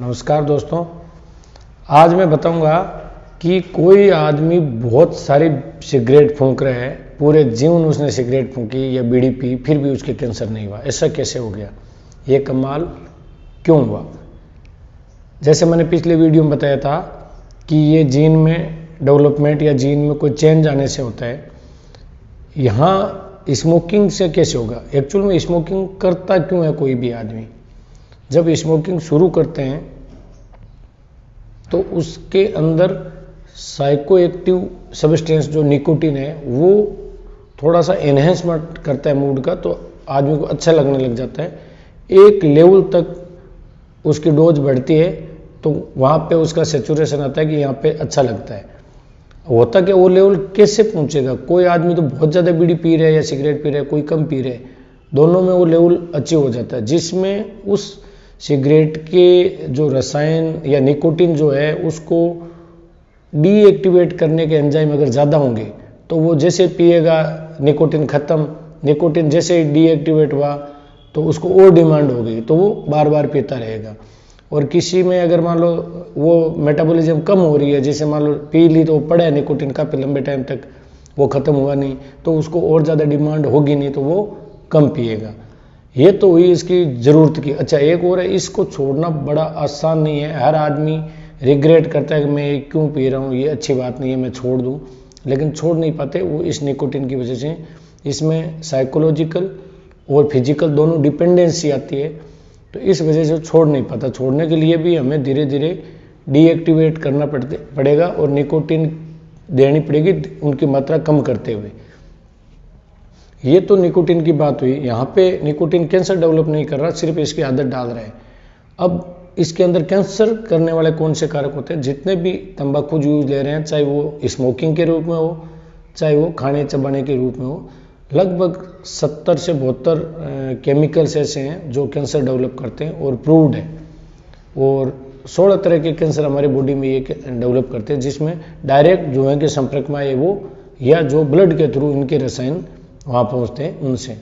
नमस्कार दोस्तों, आज मैं बताऊंगा कि कोई आदमी बहुत सारी सिगरेट फूंक रहा है, पूरे जीवन उसने सिगरेट फूंकी या बीड़ी पी, फिर भी उसके कैंसर नहीं हुआ। ऐसा कैसे हो गया? ये कमाल क्यों हुआ? जैसे मैंने पिछले वीडियो में बताया था कि ये जीन में डेवलपमेंट या जीन में कोई चेंज आने से होता है। यहाँ स्मोकिंग से कैसे होगा? एक्चुअल में स्मोकिंग करता क्यों है कोई भी आदमी? जब स्मोकिंग शुरू करते हैं तो उसके अंदर साइको एक्टिव सब्सटेंस जो निकोटीन है वो थोड़ा सा एनहेंसमेंट करता है मूड का, तो आदमी को अच्छा लगने लग जाता है। एक लेवल तक उसकी डोज बढ़ती है तो वहाँ पे उसका सेचुरेशन आता है कि यहाँ पे अच्छा लगता है। होता क्या, वो लेवल कैसे पहुँचेगा? कोई आदमी तो बहुत ज़्यादा बीड़ी पी रहा है या सिगरेट पी रहा है, कोई कम पी रहा है, दोनों में वो लेवल अचीव हो जाता है, जिसमें उस सिगरेट के जो रसायन या निकोटीन जो है उसको डीएक्टिवेट करने के एंजाइम अगर ज़्यादा होंगे तो वो जैसे पिएगा निकोटीन ख़त्म, निकोटीन जैसे डीएक्टिवेट हुआ तो उसको और डिमांड हो गई तो वो बार बार पीता रहेगा। और किसी में अगर मान लो वो मेटाबॉलिज्म कम हो रही है, जैसे मान लो पी ली तो पड़ा है निकोटीन काफ़ी लंबे टाइम तक, वो ख़त्म हुआ नहीं तो उसको और ज़्यादा डिमांड होगी नहीं तो वो कम पिएगा। ये तो हुई इसकी ज़रूरत की। अच्छा, एक और है, इसको छोड़ना बड़ा आसान नहीं है। हर आदमी रिग्रेट करता है कि मैं क्यों पी रहा हूँ, ये अच्छी बात नहीं है, मैं छोड़ दूँ, लेकिन छोड़ नहीं पाते वो इस निकोटीन की वजह से। इसमें साइकोलॉजिकल और फिजिकल दोनों डिपेंडेंसी आती है, तो इस वजह से छोड़ नहीं पाता। छोड़ने के लिए भी हमें धीरे धीरे डीएक्टिवेट करना पड़ेगा और निकोटीन देनी पड़ेगी उनकी मात्रा कम करते हुए। ये तो निकोटीन की बात हुई। यहाँ पे निकोटीन कैंसर डेवलप नहीं कर रहा, सिर्फ इसकी आदत डाल रहा है। अब इसके अंदर कैंसर करने वाले कौन से कारक होते हैं? जितने भी तंबाकू यूज ले रहे हैं, चाहे वो स्मोकिंग के रूप में हो, चाहे वो खाने चबाने के रूप में हो, लगभग 70 से 72 केमिकल्स ऐसे हैं जो कैंसर डेवलप करते हैं और प्रूव्ड है। और 16 तरह के कैंसर हमारी बॉडी में ये डेवलप करते हैं, जिसमें डायरेक्ट जो है के संपर्क में आए वो या जो ब्लड के थ्रू इनके रसायन वहाँ पहुँचते हैं उनसे।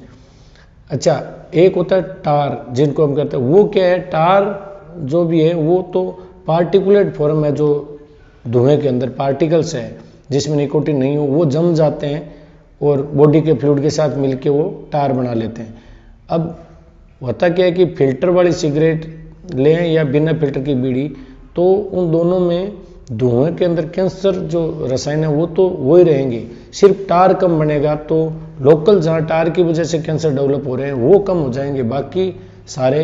अच्छा, एक होता है टार, जिनको हम कहते हैं, वो क्या है? टार जो भी है वो तो पार्टिकुलेट फॉर्म है, जो धुएं के अंदर पार्टिकल्स है जिसमें निकोटीन नहीं हो, वो जम जाते हैं और बॉडी के फ्लूइड के साथ मिलके वो टार बना लेते हैं। अब होता क्या है कि फिल्टर वाली सिगरेट लें या बिना फिल्टर की बीड़ी, तो उन दोनों में धुएं के अंदर कैंसर जो रसायन है वो तो वही रहेंगे, सिर्फ टार कम बनेगा। तो लोकल जहाँ टार की वजह से कैंसर डेवलप हो रहे हैं वो कम हो जाएंगे, बाकी सारे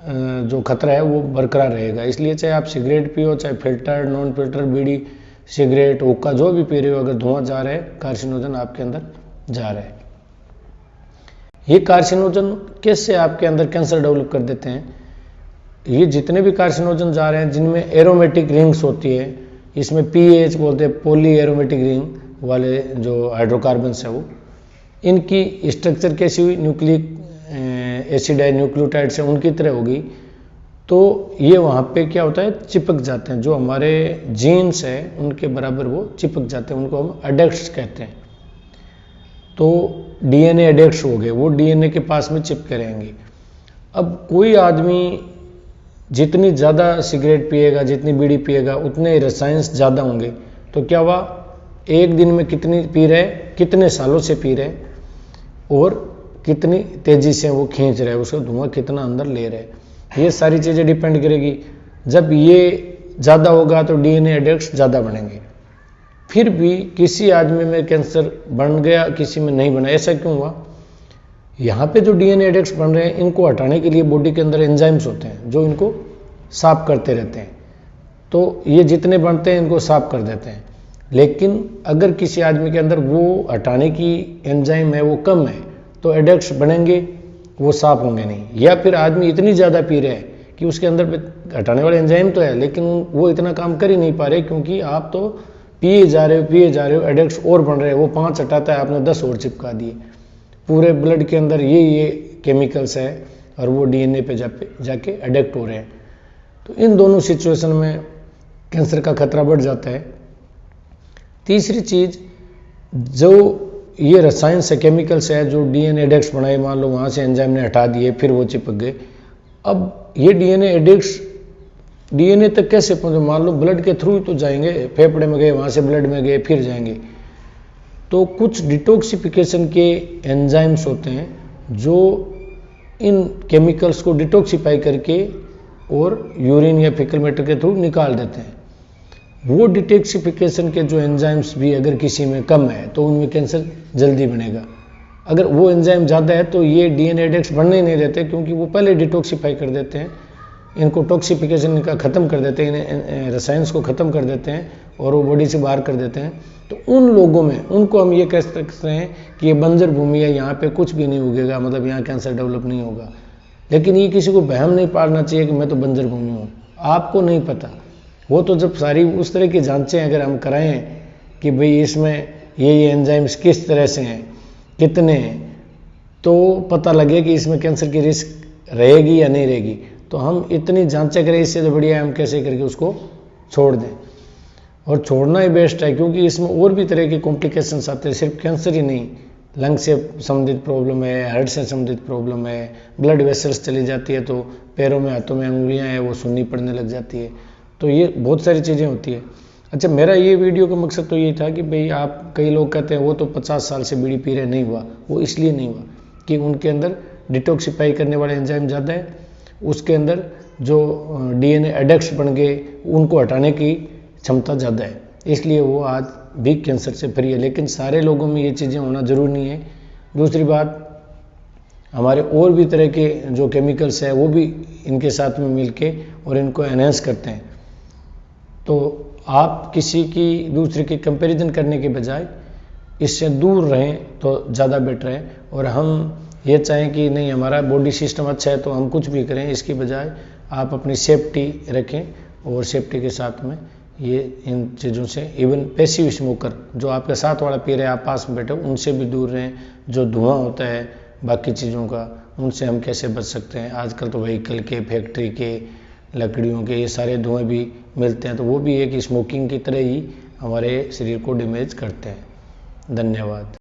जो खतरा है वो बरकरार रहेगा। इसलिए चाहे आप सिगरेट पियो, चाहे फिल्टर नॉन फिल्टर बीड़ी सिगरेट हुक्का जो भी पी रहे हो, अगर धुआं जा रहा है, कार्सिनोजन आपके अंदर जा रहा है। ये कार्सिनोजन कैसे आपके अंदर कैंसर डेवलप कर देते हैं? ये जितने भी कार्सिनोजन जा रहे हैं जिनमें एरोमेटिक रिंग्स होती है, इसमें पीएच बोलते हैं, पॉली एरोमेटिक रिंग वाले जो हाइड्रोकार्बन्स है वो, इनकी स्ट्रक्चर कैसी हुई? न्यूक्लिक एसिड है, न्यूक्लियोटाइड से उनकी तरह होगी, तो ये वहाँ पे क्या होता है? चिपक जाते हैं। जो हमारे जीन्स हैं उनके बराबर वो चिपक जाते हैं, उनको हम एडेक्ट्स कहते हैं। तो डीएनए एडेक्ट्स हो गए, वो डीएनए के पास में चिपके रहेंगे। अब कोई आदमी जितनी ज़्यादा सिगरेट पिएगा, जितनी बीड़ी पिएगा, उतने रसायन ज़्यादा होंगे, तो क्या हुआ? एक दिन में कितनी पी रहे, कितने सालों से पी रहे और कितनी तेज़ी से वो खींच रहे, उसका धुआं कितना अंदर ले रहे, ये सारी चीज़ें डिपेंड करेगी। जब ये ज़्यादा होगा तो डीएनए एडेक्ट्स ज़्यादा बनेंगे। फिर भी किसी आदमी में कैंसर बन गया, किसी में नहीं बना, ऐसा क्यों हुआ? यहाँ पे जो डीएनए एडेक्ट्स बन रहे हैं, इनको हटाने के लिए बॉडी के अंदर एंजाइम्स होते हैं जो इनको साफ करते रहते हैं, तो ये जितने बनते हैं इनको साफ कर देते हैं। लेकिन अगर किसी आदमी के अंदर वो हटाने की एंजाइम है वो कम है, तो एडेक्ट्स बनेंगे, वो साफ होंगे नहीं। या फिर आदमी इतनी ज़्यादा पी रहे हैं कि उसके अंदर हटाने वाले एंजाइम तो है लेकिन वो इतना काम कर ही नहीं पा रहे, क्योंकि आप तो पिए जा रहे हो, एडेक्ट्स और बन रहे हैं। वो 5 हटाता है, आपने 10 और चिपका दिए। पूरे ब्लड के अंदर ये केमिकल्स है और वो डीएनए पे जाके एडेक्ट हो रहे हैं। तो इन दोनों सिचुएशन में कैंसर का खतरा बढ़ जाता है। तीसरी चीज़, जो ये रसायन से केमिकल्स है जो डीएनए एडेक्ट्स बनाए, मान लो वहाँ से एंजाइम ने हटा दिए, फिर वो चिपक गए। अब ये डीएनए एडेक्ट्स डीएनए तक कैसे पहुंचे? मान लो ब्लड के थ्रू ही तो जाएंगे, फेफड़े में गए, वहां से ब्लड में गए, फिर जाएंगे। तो कुछ डिटॉक्सिफिकेशन के एंजाइम्स होते हैं जो इन केमिकल्स को डिटॉक्सिफाई करके और यूरिन या फीकल मैटर के थ्रू निकाल देते हैं। वो डिटॉक्सिफिकेशन के जो एंजाइम्स भी अगर किसी में कम है तो उनमें कैंसर जल्दी बनेगा। अगर वो एंजाइम ज़्यादा है तो ये डीएनए एडेक्स बढ़ने ही नहीं देते, क्योंकि वो पहले डिटॉक्सिफाई कर देते हैं, इनको टॉक्सिफिकेशन का ख़त्म कर देते हैं, इन्हें रसायन को ख़त्म कर देते हैं और वो बॉडी से बाहर कर देते हैं। तो उन लोगों में उनको हम ये कह सकते हैं कि ये बंजर भूमि है, यहाँ पे कुछ भी नहीं उगेगा, मतलब यहाँ कैंसर डेवलप नहीं होगा। लेकिन ये किसी को वहम नहीं पालना चाहिए कि मैं तो बंजर भूमि हूँ, आपको नहीं पता। वो तो जब सारी उस तरह की जांचें अगर हम कराएं कि भाई इसमें ये एंजाइम्स किस तरह से हैं, कितने हैं, तो पता लगे कि इसमें कैंसर की रिस्क रहेगी या नहीं रहेगी। तो हम इतनी जांचें करें, इससे तो बढ़िया हम कैसे करके उसको छोड़ दें, और छोड़ना ही बेस्ट है, क्योंकि इसमें और भी तरह के कॉम्प्लिकेशंस आते हैं, सिर्फ कैंसर ही नहीं, लंग से संबंधित प्रॉब्लम है, हार्ट से संबंधित प्रॉब्लम है, ब्लड वेसल्स चली जाती है तो पैरों में हाथों में उंगलियां हैं वो सुन्नी पड़ने लग जाती है। तो ये बहुत सारी चीज़ें होती है। अच्छा, मेरा ये वीडियो का मकसद तो ये था कि भाई आप, कई लोग कहते हैं वो तो 50 साल से बीड़ी पी रहे, नहीं हुआ। वो इसलिए नहीं हुआ कि उनके अंदर डिटॉक्सिफाई करने वाले एंजाइम ज़्यादा है, उसके अंदर जो डीएनए एडेक्ट्स बन गए उनको हटाने की क्षमता ज़्यादा है, इसलिए वो आज भी कैंसर से फ्री है। लेकिन सारे लोगों में ये चीज़ें होना ज़रूरी नहीं है। दूसरी बात, हमारे और भी तरह के जो केमिकल्स है वो भी इनके साथ में मिलके और इनको एनहेंस करते हैं। तो आप किसी की दूसरे की कंपैरिजन करने के बजाय इससे दूर रहें तो ज़्यादा बेटर है। और हम ये चाहें कि नहीं हमारा बॉडी सिस्टम अच्छा है तो हम कुछ भी करें, इसकी बजाय आप अपनी सेफ्टी रखें, और सेफ्टी के साथ में ये इन चीज़ों से, इवन पैसिव स्मोकर जो आपके साथ वाला पी रहे हैं, आप पास में बैठे हो, उनसे भी दूर रहें। जो धुआं होता है बाकी चीज़ों का, उनसे हम कैसे बच सकते हैं? आजकल तो व्हीकल के, फैक्ट्री के, लकड़ियों के ये सारे धुएं भी मिलते हैं, तो वो भी एक स्मोकिंग की तरह ही हमारे शरीर को डैमेज करते हैं। धन्यवाद।